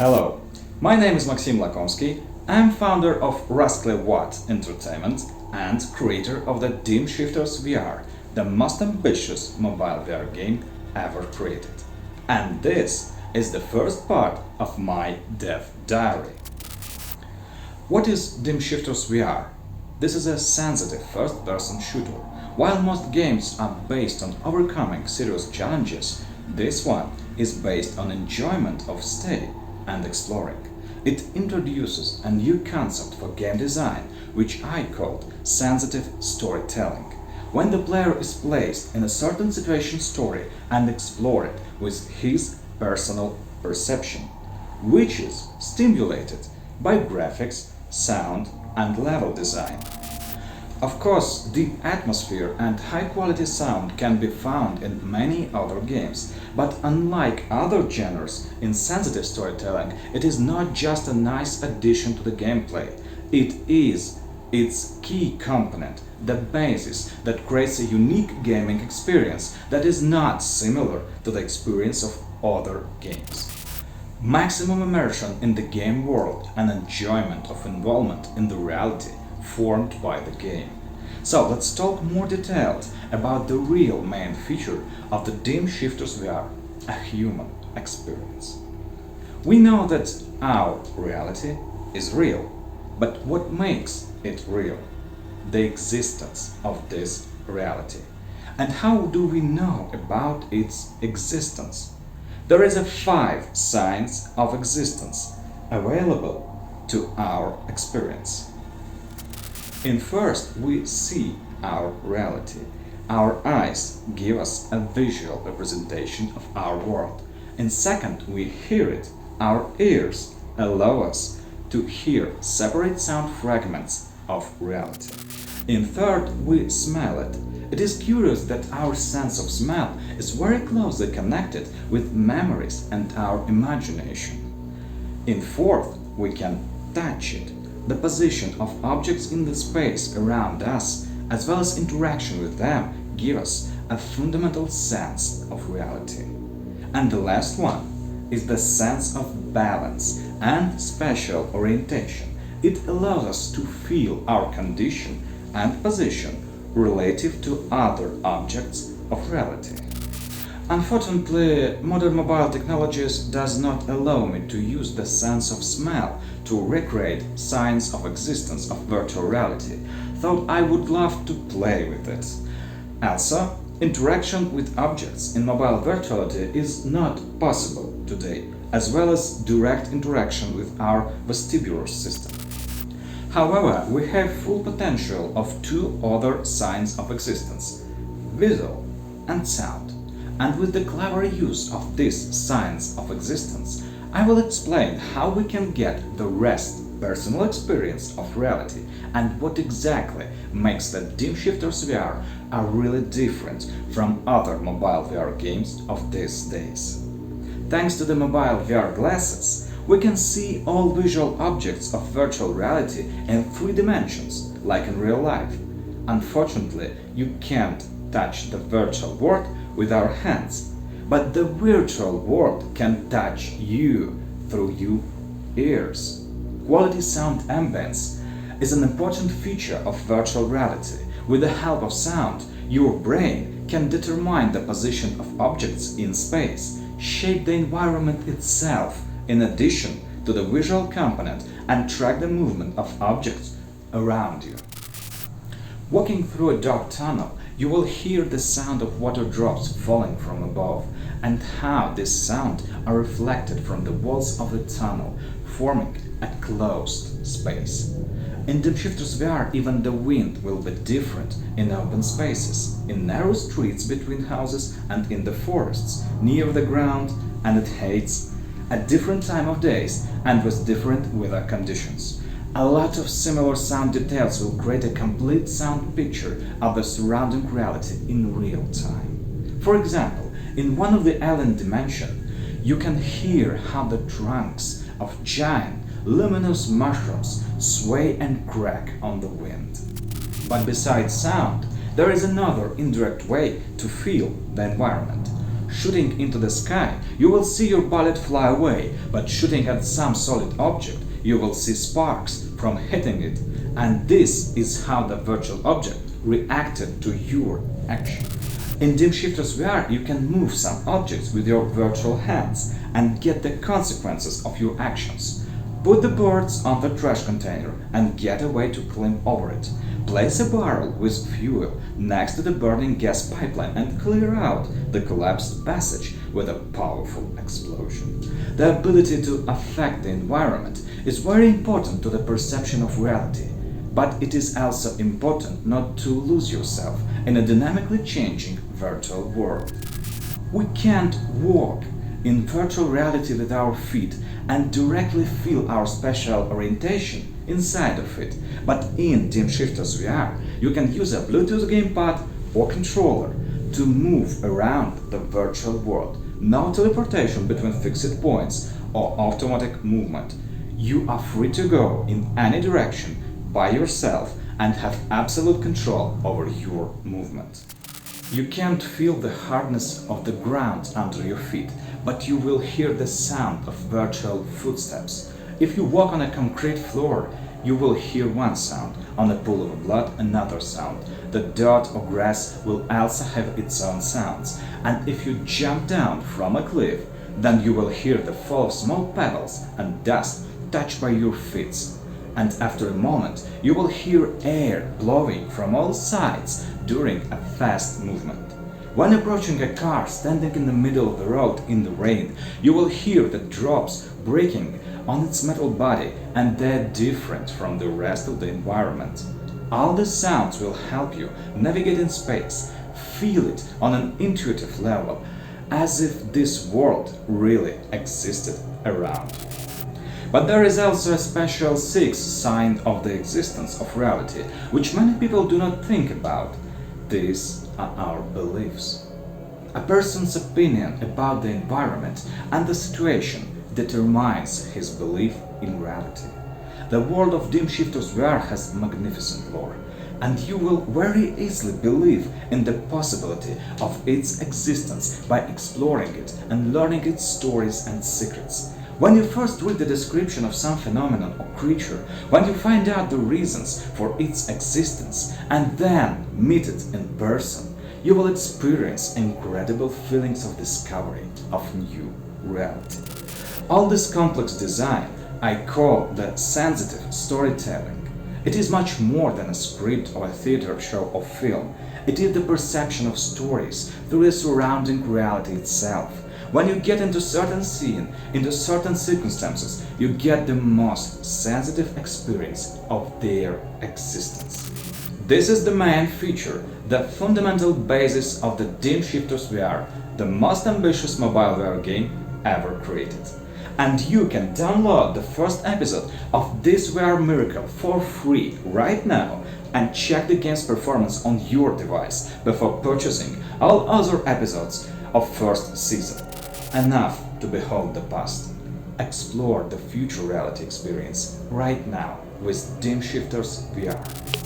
Hello, my name is Maxim Lakomsky. I'm founder of Rasclewatt Entertainment and creator of the DimShifters VR, the most ambitious mobile VR game ever created. And this is the first part of my dev diary. What is DimShifters VR? This is a sensitive first-person shooter. While most games are based on overcoming serious challenges, this one is based on enjoyment of stay and exploring. It introduces a new concept for game design, which I called sensitive storytelling. When the player is placed in a certain situation story and explore it with his personal perception, which is stimulated by graphics, sound and level design. Of course, deep atmosphere and high-quality sound can be found in many other games, but unlike other genres in sensitive storytelling, it is not just a nice addition to the gameplay. It is its key component, the basis that creates a unique gaming experience that is not similar to the experience of other games. Maximum immersion in the game world and enjoyment of involvement in the reality formed by the game. So let's talk more detailed about the real main feature of the DimShifters VR, a human experience. We know that our reality is real, but what makes it real? The existence of this reality. And how do we know about its existence? There is 5 signs of existence available to our experience. In first, we see our reality. Our eyes give us a visual representation of our world. In second, we hear it. Our ears allow us to hear separate sound fragments of reality. In third, we smell it. It is curious that our sense of smell is very closely connected with memories and our imagination. In fourth, we can touch it. The position of objects in the space around us, as well as interaction with them, give us a fundamental sense of reality. And the last one is the sense of balance and spatial orientation. It allows us to feel our condition and position relative to other objects of reality. Unfortunately, modern mobile technologies does not allow me to use the sense of smell to recreate signs of existence of virtual reality, though I would love to play with it. Also, interaction with objects in mobile virtuality is not possible today, as well as direct interaction with our vestibular system. However, we have full potential of 2 other signs of existence: visual and sound. And with the clever use of these signs of existence, I will explain how we can get the rest personal experience of reality and what exactly makes the DimShifters VR are really different from other mobile VR games of these days. Thanks to the mobile VR glasses, we can see all visual objects of virtual reality in 3 dimensions, like in real life. Unfortunately, you can't touch the virtual world with our hands, but the virtual world can touch you through your ears. Quality sound ambience is an important feature of virtual reality. With the help of sound, your brain can determine the position of objects in space, shape the environment itself in addition to the visual component, and track the movement of objects around you. Walking through a dark tunnel, you will hear the sound of water drops falling from above, and how this sound are reflected from the walls of the tunnel, forming a closed space. In DimShifters VR, even the wind will be different in open spaces, in narrow streets between houses and in the forests, near the ground, and it hates at different time of days and with different weather conditions. A lot of similar sound details will create a complete sound picture of the surrounding reality in real time. For example, in one of the alien dimensions, you can hear how the trunks of giant luminous mushrooms sway and crack on the wind. But besides sound, there is another indirect way to feel the environment. Shooting into the sky, you will see your bullet fly away, but shooting at some solid object, you will see sparks from hitting it, and this is how the virtual object reacted to your action. In DimShifters VR, you can move some objects with your virtual hands and get the consequences of your actions. Put the boards on the trash container and get a way to climb over it. Place a barrel with fuel next to the burning gas pipeline and clear out the collapsed passage with a powerful explosion. The ability to affect the environment is very important to the perception of reality, but it is also important not to lose yourself in a dynamically changing virtual world. We can't walk in virtual reality with our feet and directly feel our spatial orientation inside of it, but in DimShifters VR you can use a Bluetooth gamepad or controller to move around the virtual world. No teleportation between fixed points or automatic movement. You are free to go in any direction by yourself and have absolute control over your movement. You can't feel the hardness of the ground under your feet, but you will hear the sound of virtual footsteps. If you walk on a concrete floor, you will hear one sound, on a pool of blood another sound. The dirt or grass will also have its own sounds, and if you jump down from a cliff, then you will hear the fall of small pebbles and dust touched by your feet. And after a moment, you will hear air blowing from all sides during a fast movement. When approaching a car standing in the middle of the road in the rain, you will hear the drops breaking on its metal body, and they're different from the rest of the environment. All the sounds will help you navigate in space, feel it on an intuitive level, as if this world really existed around. But there is also a special sixth sign of the existence of reality, which many people do not think about. These are our beliefs. A person's opinion about the environment and the situation determines his belief in reality. The world of DimShifters VR has magnificent lore, and you will very easily believe in the possibility of its existence by exploring it and learning its stories and secrets. When you first read the description of some phenomenon or creature, when you find out the reasons for its existence and then meet it in person, you will experience incredible feelings of discovery of new reality. All this complex design I call the sensitive storytelling. It is much more than a script or a theater show or film. It is the perception of stories through the surrounding reality itself. When you get into certain scene, into certain circumstances, you get the most sensitive experience of their existence. This is the main feature, the fundamental basis of the DimShifters VR, the most ambitious mobile VR game ever created. And you can download the first episode of this VR miracle for free right now and check the game's performance on your device before purchasing all other episodes of first season. Enough to behold the past. Explore the future reality experience right now with DimShifters VR.